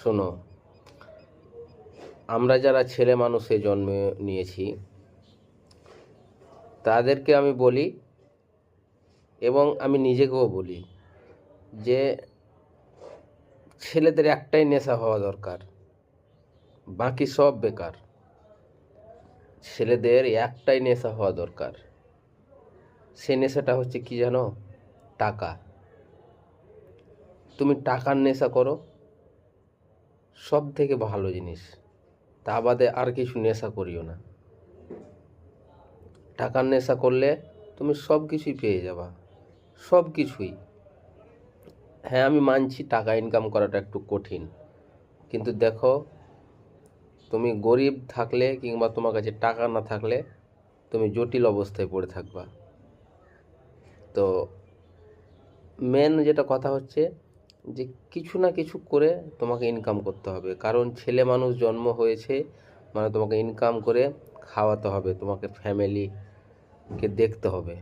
শোনো, আমরা যারা ছেলে মানুষে জন্ম নিয়েছি তাদেরকে আমি বলি, এবং আমি নিজেকেও বলি যে ছেলেদের একটাই নেশা হওয়া দরকার, বাকি সব বেকার। ছেলেদের একটাই নেশা হওয়া দরকার, সে নেশাটা হচ্ছে কি জানো? টাকা। তুমি টাকার নেশা করো, সব থেকে ভালো জিনিস। তা বাদে আর কিছু নেশা করিও না। টাকার নেশা করলে তুমি সব কিছুই পেয়ে যাবা, সব কিছুই। হ্যাঁ, আমি মানছি টাকা ইনকাম করাটা একটু কঠিন, কিন্তু দেখো, তুমি গরিব থাকলে কিংবা তোমার কাছে টাকা না থাকলে তুমি জটিল অবস্থায় পড়ে থাকবা। তো মেন যেটা কথা হচ্ছে যে কিছু না কিছু করে তোমাকে ইনকাম করতে হবে, কারণ ছেলে মানুষ জন্ম হয়েছে মানে তোমাকে ইনকাম করে খাওয়াতে হবে, তোমাকে ফ্যামিলিকে দেখতে হবে।